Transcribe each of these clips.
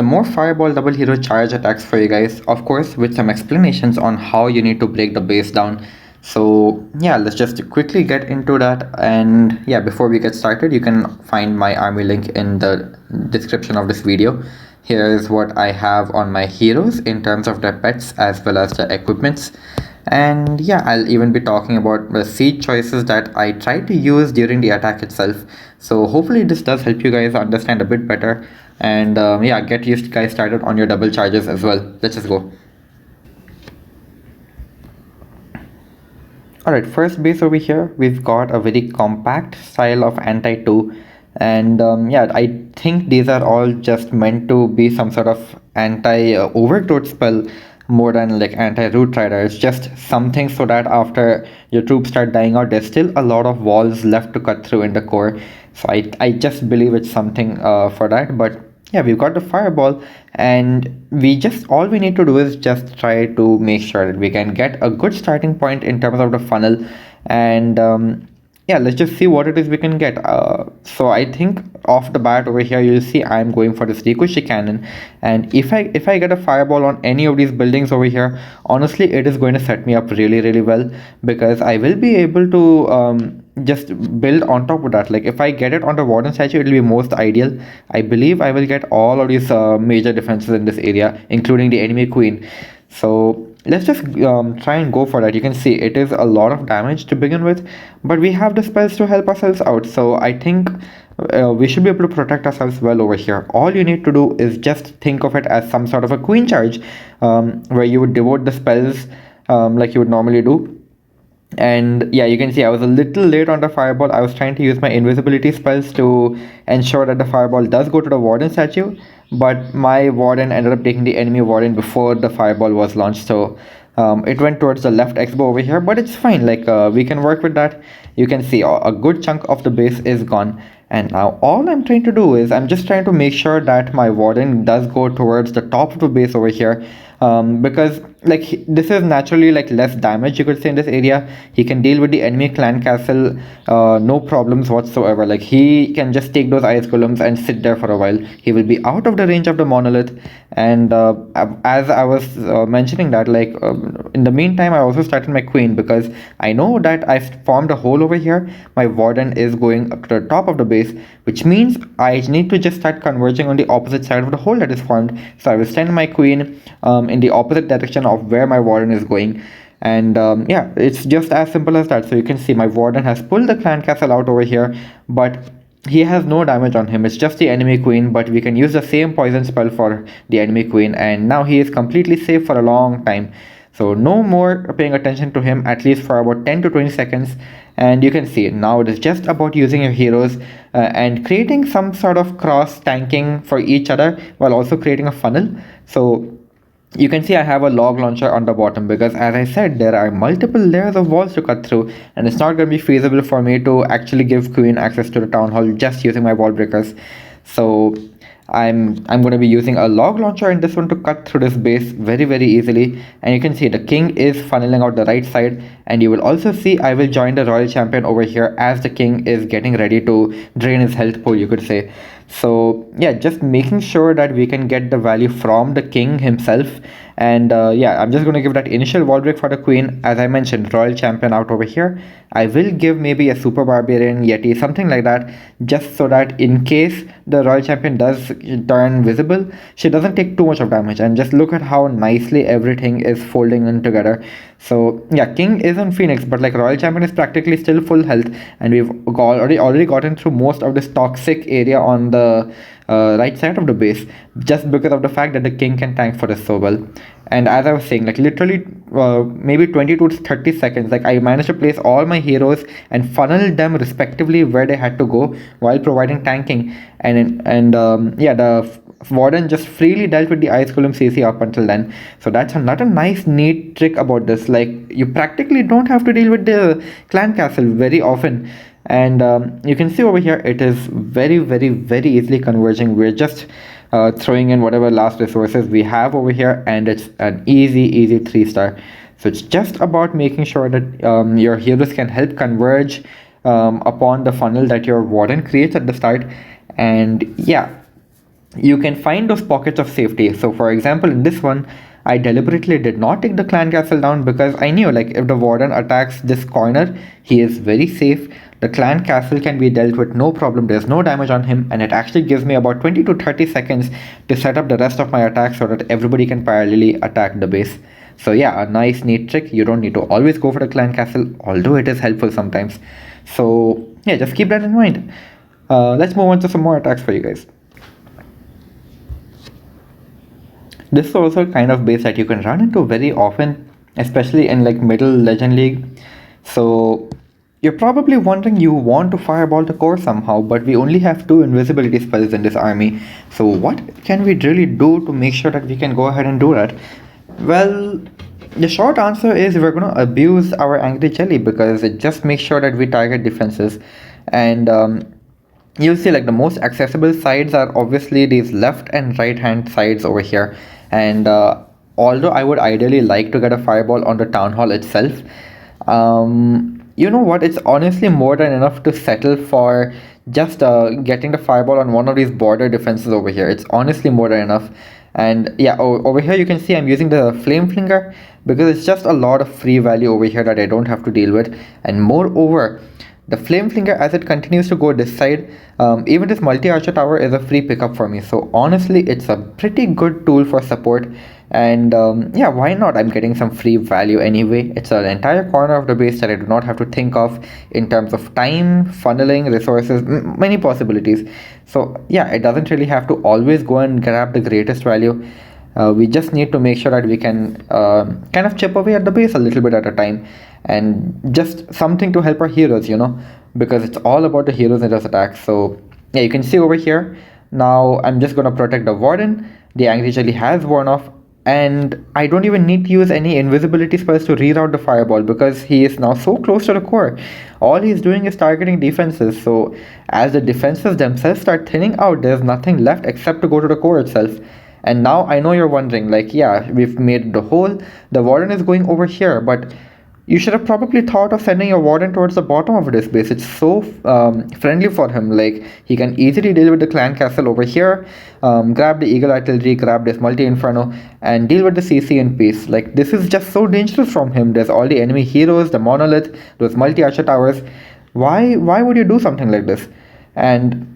some more fireball double hero charge attacks for you guys, of course with some explanations on how you need to break the base down. So yeah, let's just quickly get into that. And yeah, before we get started, you can find my army link in the description of this video. Here is what I have on my heroes in terms of their pets as well as the equipments. And yeah, I'll even be talking about the seed choices that I try to use during the attack itself. So hopefully this does help you guys understand a bit better. And yeah, get you guys started on your double charges as well. Let's just go. Alright, first base over here, we've got a very compact style of anti-2. And yeah, I think these are all just meant to be some sort of anti-overgrowth spell more than like anti-root rider. It's just something so that after your troops start dying out, there's still a lot of walls left to cut through in the core. So I just believe it's something for that. But yeah, we've got the fireball, and we just all we need to do is just try to make sure that we can get a good starting point in terms of the funnel. And yeah, let's just see what it is we can get. So I think off the bat over here, you'll see I'm going for this ricochet cannon, and if I get a fireball on any of these buildings over here, honestly it is going to set me up really well, because I will be able to just build on top of that. Like if I get it on the warden statue, it will be most ideal. I believe I will get all of these major defenses in this area, including the enemy queen. So let's just try and go for that. You can see it is a lot of damage to begin with, but we have the spells to help ourselves out. So I think we should be able to protect ourselves well over here. All you need to do is just think of it as some sort of a queen charge, where you would devote the spells like you would normally do. And yeah, you can see I was a little late on the fireball. I was trying to use my invisibility spells to ensure that the fireball does go to the warden statue, but my warden ended up taking the enemy warden before the fireball was launched. So it went towards the left X-bow over here, but it's fine. Like we can work with that. You can see a good chunk of the base is gone. And now all I'm trying to do is I'm just trying to make sure that my warden does go towards the top of the base over here, because like this is naturally like less damage, you could say, in this area. He can deal with the enemy clan castle no problems whatsoever. Like he can just take those ice golems and sit there for a while. He will be out of the range of the monolith. And as I was mentioning that, like in the meantime I also started my queen, because I know that I've formed a hole over here. My warden is going up to the top of the base, which means I need to just start converging on the opposite side of the hole that is formed. So I will send my queen in the opposite direction of where my warden is going. And yeah, it's just as simple as that. So you can see my warden has pulled the clan castle out over here, but he has no damage on him. It's just the enemy queen, but we can use the same poison spell for the enemy queen, and now he is completely safe for a long time. So no more paying attention to him, at least for about 10 to 20 seconds. And you can see now it is just about using your heroes and creating some sort of cross tanking for each other, while also creating a funnel. So you can see I have a log launcher on the bottom, because as I said, there are multiple layers of walls to cut through, and it's not going to be feasible for me to actually give queen access to the town hall just using my wall breakers. So I'm going to be using a log launcher in this one to cut through this base very easily. And you can see the king is funneling out the right side, and you will also see I will join the royal champion over here as the king is getting ready to drain his health pool, you could say. So yeah, just making sure that we can get the value from the king himself. And yeah, I'm just going to give that initial wall break for the queen. As I mentioned, royal champion out over here. I will give maybe a super barbarian, yeti, something like that, just so that in case the royal champion does turn visible, she doesn't take too much of damage. And just look at how nicely everything is folding in together. So yeah, king is on phoenix, but like royal champion is practically still full health, and we've already gotten through most of this toxic area on the right side of the base, just because of the fact that the king can tank for us so well. And as I was saying, like literally maybe 20 to 30 seconds, like I managed to place all my heroes and funnel them respectively where they had to go while providing tanking. And yeah, the warden just freely dealt with the ice golem CC up until then. So that's another nice neat trick about this. Like you practically don't have to deal with the clan castle very often. And you can see over here it is very easily converging. We're just throwing in whatever last resources we have over here, and it's an easy 3-star. So it's just about making sure that your heroes can help converge upon the funnel that your warden creates at the start. And yeah, you can find those pockets of safety. So for example, in this one, I deliberately did not take the clan castle down because I knew, like, if the warden attacks this corner, he is very safe. The clan castle can be dealt with no problem. There's no damage on him, and it actually gives me about 20 to 30 seconds to set up the rest of my attacks so that everybody can parallelly attack the base. So yeah, a nice neat trick. You don't need to always go for the clan castle, although it is helpful sometimes. So yeah, just keep that in mind. Let's move on to some more attacks for you guys. This is also a kind of base that you can run into very often, especially in like middle legend league. So you're probably wondering, you want to fireball the core somehow, but we only have 2 invisibility spells in this army. So what can we really do to make sure that we can go ahead and do that? Well, the short answer is we're going to abuse our Angry Jelly, because it just makes sure that we target defenses. And you'll see, like, the most accessible sides are obviously these left and right hand sides over here. And although I would ideally like to get a fireball on the town hall itself, you know what, it's honestly more than enough to settle for just getting the fireball on one of these border defenses over here. It's honestly more than enough. And yeah, over here you can see I'm using the flame flinger because it's just a lot of free value over here that I don't have to deal with. And moreover, the flame flinger, as it continues to go this side, even this multi-archer tower is a free pickup for me. So honestly, it's a pretty good tool for support. And yeah, why not? I'm getting some free value anyway. It's an entire corner of the base that I do not have to think of in terms of time, funneling, resources, many possibilities. So yeah, it doesn't really have to always go and grab the greatest value. We just need to make sure that we can kind of chip away at the base a little bit at a time, and just something to help our heroes, you know, because it's all about the heroes in this attack. So yeah, you can see over here, now I'm just going to protect the warden. The Angry Jelly has worn off, and I don't even need to use any invisibility spells to reroute the fireball because he is now so close to the core. All he's doing is targeting defenses. So as the defenses themselves start thinning out, there's nothing left except to go to the core itself. And now I know you're wondering, like, yeah, we've made the hole, the warden is going over here, but you should have probably thought of sending your warden towards the bottom of this base. It's so friendly for him. Like, he can easily deal with the clan castle over here, grab the eagle artillery, grab this multi-inferno, and deal with the CC in peace. Like, this is just so dangerous from him. There's all the enemy heroes, the monolith, those multi-archer towers. Why would you do something like this? And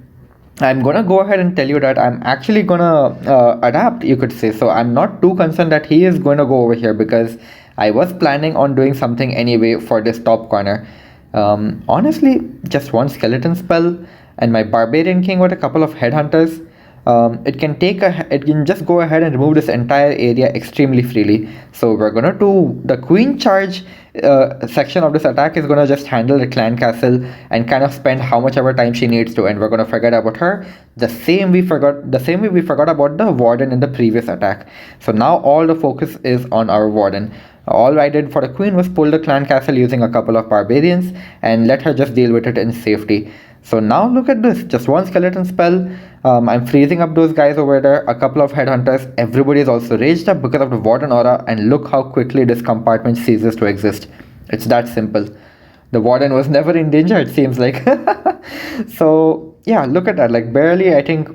I'm gonna go ahead and tell you that I'm actually gonna adapt, you could say. So I'm not too concerned that he is going to go over here, because I was planning on doing something anyway for this top corner. Honestly, just one skeleton spell and my barbarian king with a couple of headhunters. It can just go ahead and remove this entire area extremely freely. So we're gonna do the queen charge section of this attack is gonna just handle the clan castle and kind of spend how much ever time she needs to, and we're gonna forget about her the same way we forgot about the warden in the previous attack. So now all the focus is on our warden. All I did for the queen was pull the clan castle using a couple of barbarians and let her just deal with it in safety. So now look at this, just one skeleton spell. I'm freezing up those guys over there, a couple of headhunters. Everybody is also raged up because of the warden aura, and look how quickly this compartment ceases to exist. It's that simple. The warden was never in danger, it seems like. So yeah, look at that, like barely, I think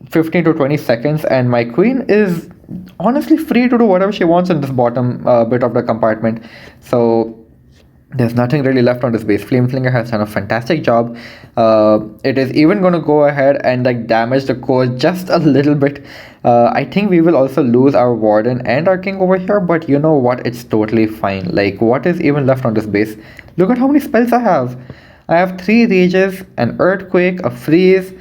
15 to 20 seconds, and my queen is honestly free to do whatever she wants in this bottom bit of the compartment. So there's nothing really left on this base. Flame Flinger has done a fantastic job. It is even going to go ahead and like damage the core just a little bit. I think we will also lose our warden and our king over here, but you know what, it's totally fine. Like, what is even left on this base? Look at how many spells I have. I have 3 rages, an earthquake, a freeze.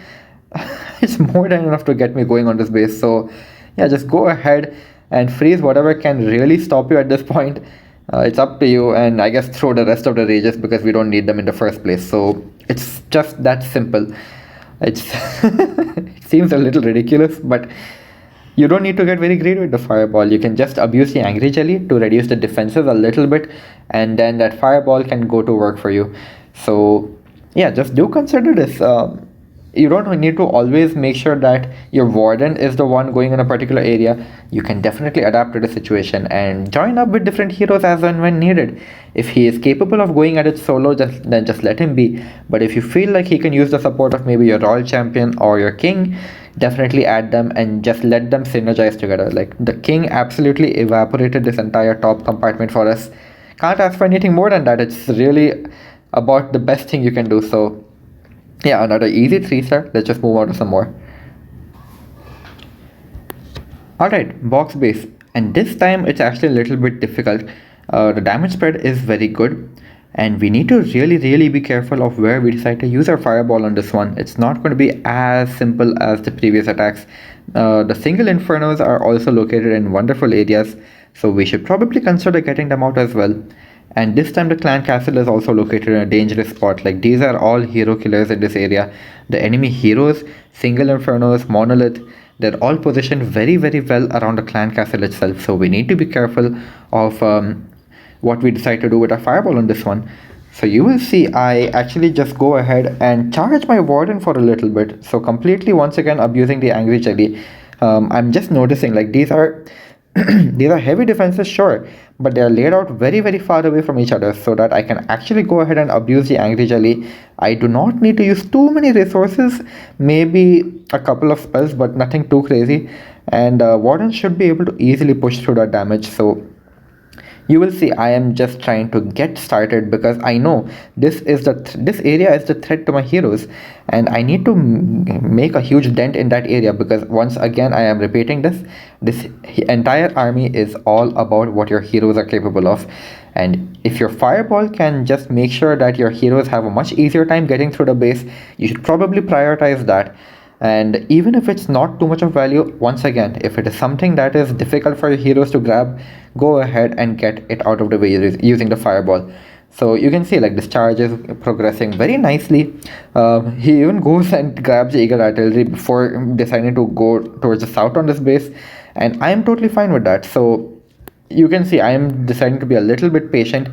It's more than enough to get me going on this base. So yeah, just go ahead and freeze whatever can really stop you at this point. It's up to you, and I guess throw the rest of the rages because we don't need them in the first place. So it's just that simple. It's it seems a little ridiculous, but you don't need to get very greedy with the fireball. You can just abuse the Angry Jelly to reduce the defenses a little bit, and then that fireball can go to work for you. So yeah, just do consider this. you don't need to always make sure that your warden is the one going in a particular area. You can definitely adapt to the situation and join up with different heroes as and when needed. If he is capable of going at it solo, then just let him be. But if you feel like he can use the support of maybe your royal champion or your king, definitely add them and just let them synergize together. Like the king absolutely evaporated this entire top compartment for us. Can't ask for anything more than that. It's really about the best thing you can do. So yeah, another easy 3-star. Let's just move on to some more. Alright, box base. And this time it's actually a little bit difficult. The damage spread is very good. And we need to really be careful of where we decide to use our fireball on this one. It's not going to be as simple as the previous attacks. The single infernos are also located in wonderful areas. So we should probably consider getting them out as well. And this time the clan castle is also located in a dangerous spot. Like these are all hero killers in this area. The enemy heroes, single infernos, monolith, they're all positioned very well around the clan castle itself. So we need to be careful of what we decide to do with our fireball on this one. So you will see I actually just go ahead and charge my warden for a little bit. So completely once again abusing the angry jelly. I'm just noticing like these are these are heavy defenses, sure, but they are laid out very far away from each other so that I can actually go ahead and abuse the angry jelly. I do not need to use too many resources, maybe a couple of spells, but nothing too crazy. And warden should be able to easily push through that damage. So you will see I am just trying to get started because I know this area is the threat to my heroes, and I need to make a huge dent in that area because once again I am repeating this entire army is all about what your heroes are capable of. And if your fireball can just make sure that your heroes have a much easier time getting through the base, you should probably prioritize that. And even if it's not too much of value, once again, if it is something that is difficult for your heroes to grab, go ahead and get it out of the way using the fireball. So you can see like this charge is progressing very nicely. He even goes and grabs the eagle artillery before deciding to go towards the south on this base, and I am totally fine with that. So you can see I am deciding to be a little bit patient,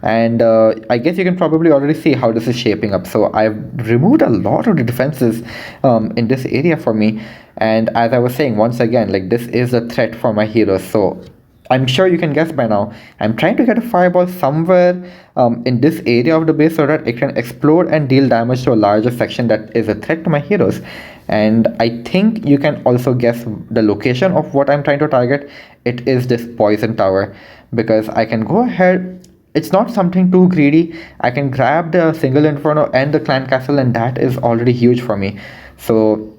and I guess you can probably already see how this is shaping up. So I've removed a lot of the defenses in this area for me, and as I was saying, once again, like this is a threat for my heroes. So I'm sure you can guess by now, I'm trying to get a fireball somewhere in this area of the base so that it can explode and deal damage to a larger section that is a threat to my heroes. And I think you can also guess the location of what I'm trying to target. It is this poison tower, because I can go ahead, it's not something too greedy, I can grab the single inferno and the clan castle, and that is already huge for me. So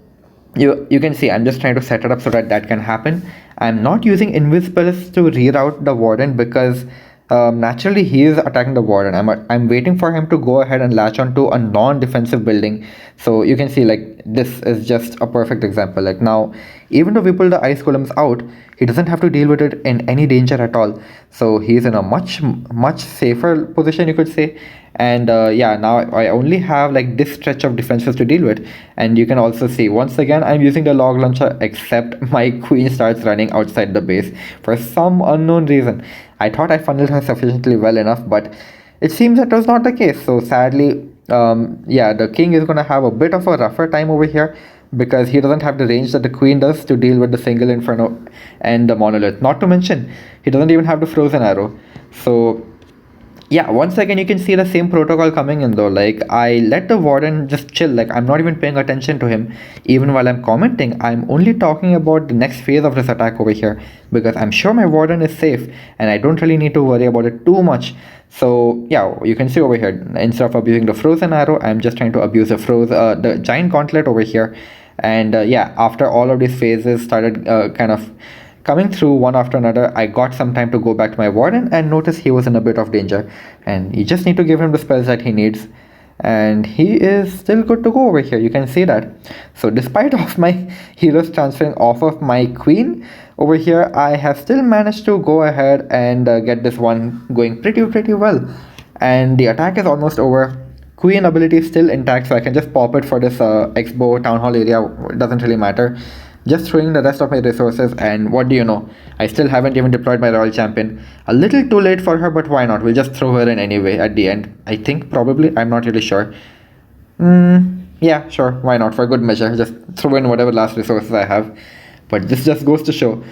you can see I'm just trying to set it up so that that can happen. I'm not using invis spells to reroute the warden because naturally he is attacking the warden. I'm waiting for him to go ahead and latch onto a non-defensive building. So you can see like this is just a perfect example. Like now, even though we pull the ice golems out, he doesn't have to deal with it in any danger at all. So he's in a much safer position, you could say. And yeah, now I only have like this stretch of defenses to deal with. And you can also see once again I'm using the log launcher, except my queen starts running outside the base for some unknown reason. I thought I funneled her sufficiently well enough, but it seems that was not the case. So sadly, yeah, the king is gonna have a bit of a rougher time over here because he doesn't have the range that the queen does to deal with the single inferno and the monolith. Not to mention, he doesn't even have the frozen arrow. So yeah, once again you can see the same protocol coming in though. Like I let the warden just chill, like I'm not even paying attention to him. Even while I'm commenting, I'm only talking about the next phase of this attack over here, because I'm sure my warden is safe and I don't really need to worry about it too much. So yeah, you can see over here, instead of abusing the frozen arrow, I'm just trying to abuse the giant gauntlet over here. And yeah, after all of these phases started kind of coming through one after another, I got some time to go back to my warden and notice he was in a bit of danger, and you just need to give him the spells that he needs, and he is still good to go over here. You can see that. So despite of my heroes transferring off of my queen over here, I have still managed to go ahead and get this one going pretty well, and the attack is almost over. Queen ability is still intact, so I can just pop it for this expo town hall area. It doesn't really matter. Just throwing the rest of my resources, and what do you know, I still haven't even deployed my royal champion. A little too late for her, but why not? We'll just throw her in anyway at the end. I think probably, I'm not really sure. Yeah, sure, why not? For good measure, just throw in whatever last resources I have. But this just goes to show,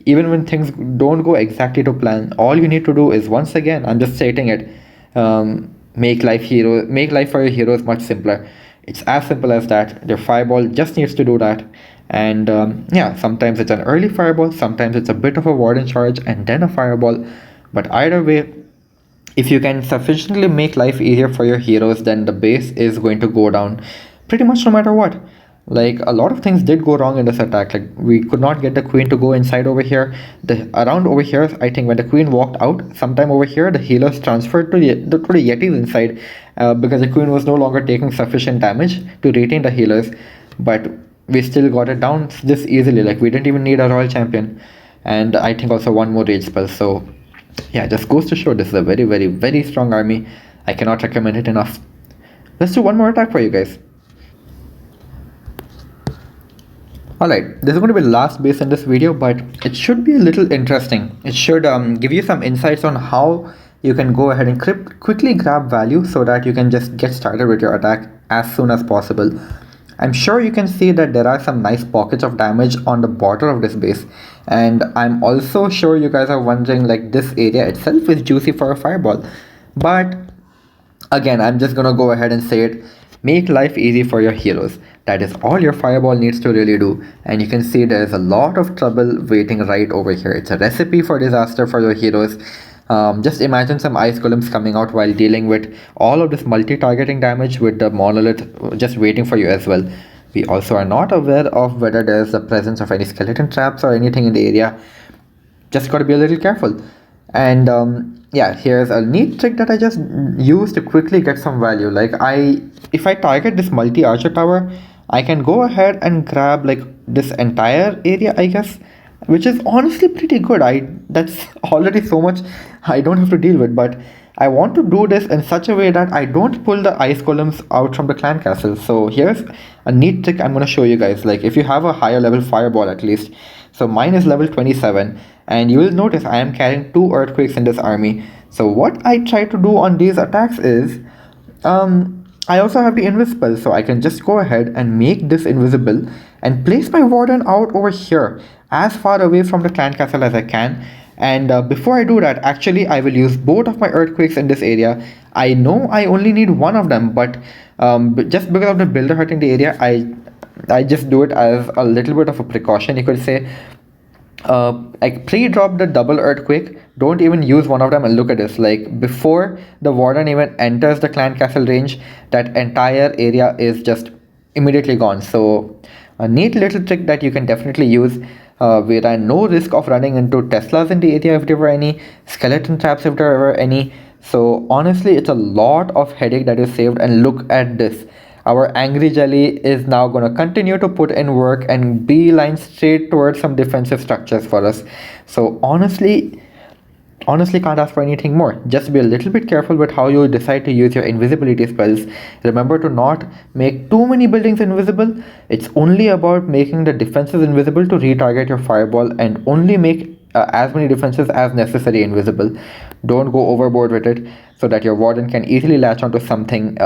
even when things don't go exactly to plan, all you need to do is, once again, I'm just stating it, make life for your heroes much simpler. It's as simple as that. Their fireball just needs to do that. And yeah, sometimes it's an early fireball, sometimes it's a bit of a warden charge and then a fireball. But either way, if you can sufficiently make life easier for your heroes, then the base is going to go down pretty much no matter what. Like, a lot of things did go wrong in this attack. Like, we could not get the queen to go inside over here. The around over here, I think when the queen walked out, sometime over here, the healers transferred to the Yetis inside, because the queen was no longer taking sufficient damage to retain the healers. But we still got it down this easily. Like, we didn't even need a royal champion, and I think also one more rage spell. So yeah, just goes to show this is a very, very, very strong army. I cannot recommend it enough. Let's do one more attack for you guys. Alright, this is going to be the last base in this video, but it should be a little interesting. It should give you some insights on how you can go ahead and quickly grab value so that you can just get started with your attack as soon as possible. I'm sure you can see that there are some nice pockets of damage on the border of this base, and I'm also sure you guys are wondering, like, this area itself is juicy for a fireball. But again, I'm just gonna go ahead and say it. Make life easy for your heroes. That is all your fireball needs to really do. And you can see there's a lot of trouble waiting right over here. It's a recipe for disaster for your heroes. Just imagine some ice golems coming out while dealing with all of this multi-targeting damage with the monolith just waiting for you as well. We also are not aware of whether there's the presence of any skeleton traps or anything in the area. Just gotta be a little careful. And yeah, here's a neat trick that I just used to quickly get some value. Like, if I target this multi-archer tower, I can go ahead and grab like this entire area, I guess, which is honestly pretty good. That's already so much I don't have to deal with. But I want to do this in such a way that I don't pull the ice golems out from the clan castle. So here's a neat trick I'm going to show you guys. Like, if you have a higher level fireball at least, so mine is level 27, and you will notice I am carrying 2 earthquakes in this army. So what I try to do on these attacks is, I also have the invisible, so I can just go ahead and make this invisible and place my warden out over here as far away from the clan castle as I can. And before I do that, actually I will use both of my earthquakes in this area. I know I only need one of them, but just because of the builder hurting the area, I just do it as a little bit of a precaution, you could say. Like, pre-drop the double earthquake, don't even use one of them. And look at this, like, before the warden even enters the clan castle range, that entire area is just immediately gone. So a neat little trick that you can definitely use, where I no risk of running into Teslas in the area if there were any, skeleton traps if there were any. So honestly, it's a lot of headache that is saved. And look at this, our angry jelly is now going to continue to put in work and beeline straight towards some defensive structures for us. So honestly can't ask for anything more. Just be a little bit careful with how you decide to use your invisibility spells. Remember to not make too many buildings invisible. It's only about making the defenses invisible to retarget your fireball, and only make as many defenses as necessary invisible. Don't go overboard with it, so that your warden can easily latch onto something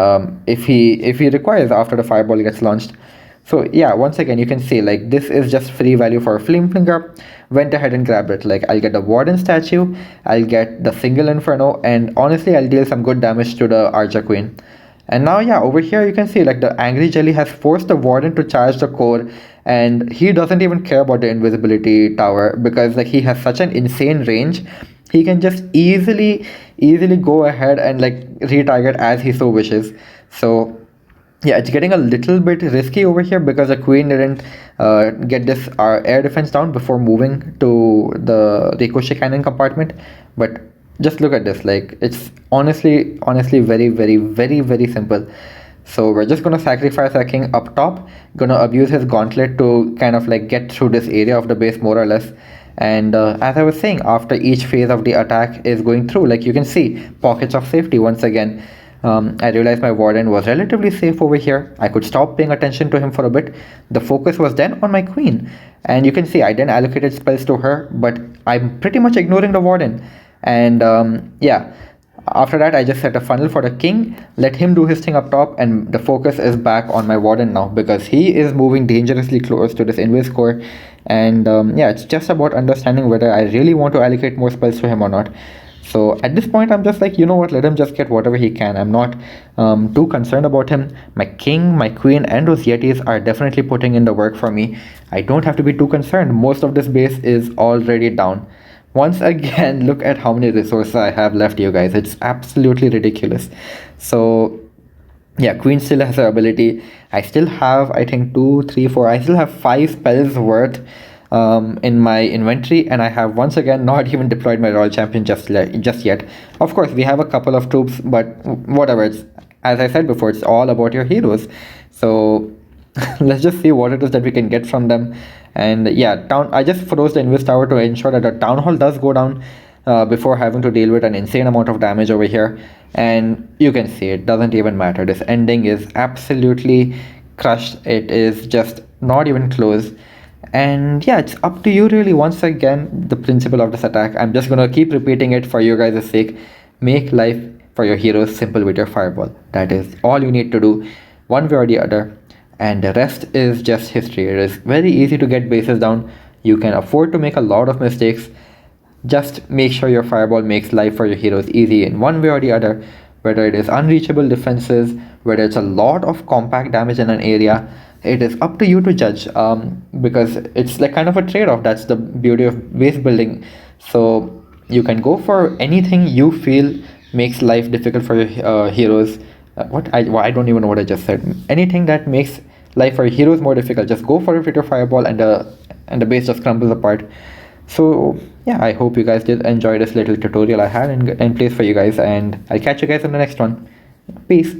if he requires after the fireball gets launched. So yeah, once again, you can see, like, this is just free value for a flame flinger. Went ahead and grabbed it. Like, I'll get the warden statue, I'll get the single inferno, and honestly I'll deal some good damage to the archer queen. And now, yeah, over here you can see, like, the angry jelly has forced the warden to charge the core, and he doesn't even care about the invisibility tower, because like, he has such an insane range. He can just easily go ahead and like retarget as he so wishes. So yeah, it's getting a little bit risky over here because the queen didn't get this air defense down before moving to the ricochet cannon compartment. But just look at this, like, it's honestly very, very, very, very simple. So we're just gonna sacrifice our king up top, gonna abuse his gauntlet to kind of like get through this area of the base more or less. And as I was saying, after each phase of the attack is going through, like, you can see pockets of safety once again. I realized my warden was relatively safe over here. I could stop paying attention to him for a bit. The focus was then on my queen, and you can see I didn't allocated spells to her, but I'm pretty much ignoring the warden. And yeah, After that, I just set a funnel for the king, let him do his thing up top, and the focus is back on my warden now because he is moving dangerously close to this invis core. And yeah, it's just about understanding whether I really want to allocate more spells to him or not. So at this point, I'm just like, you know what, let him just get whatever he can. I'm not too concerned about him. My king, my queen, and those Yetis are definitely putting in the work for me. I don't have to be too concerned. Most of this base is already down. Once again, look at how many resources I have left, you guys. It's absolutely ridiculous. So yeah, queen still has her ability. I still have, I think, two, three, four. I still have 5 spells worth in my inventory, and I have once again not even deployed my royal champion just yet. Of course, we have a couple of troops, but whatever. It's, as I said before, it's all about your heroes. So let's just see what it is that we can get from them. And yeah, I just froze the invis tower to ensure that the town hall does go down before having to deal with an insane amount of damage over here. And you can see it doesn't even matter. This ending is absolutely crushed. It is just not even close. And yeah, it's up to you really. Once again, the principle of this attack, I'm just gonna keep repeating it for you guys' sake. Make life for your heroes simple with your fireball. That is all you need to do, one way or the other, and the rest is just history. It is very easy to get bases down. You can afford to make a lot of mistakes. Just make sure your fireball makes life for your heroes easy in one way or the other, whether it is unreachable defenses, whether it's a lot of compact damage in an area. It is up to you to judge, because it's like kind of a trade-off. That's the beauty of base building. So you can go for anything you feel makes life difficult for your heroes. I don't even know what I just said. Anything that makes life for your heroes more difficult, just go for it with your fireball, and the base just crumbles apart. So yeah, I hope you guys did enjoy this little tutorial I had in place for you guys, and I'll catch you guys in the next one. Peace.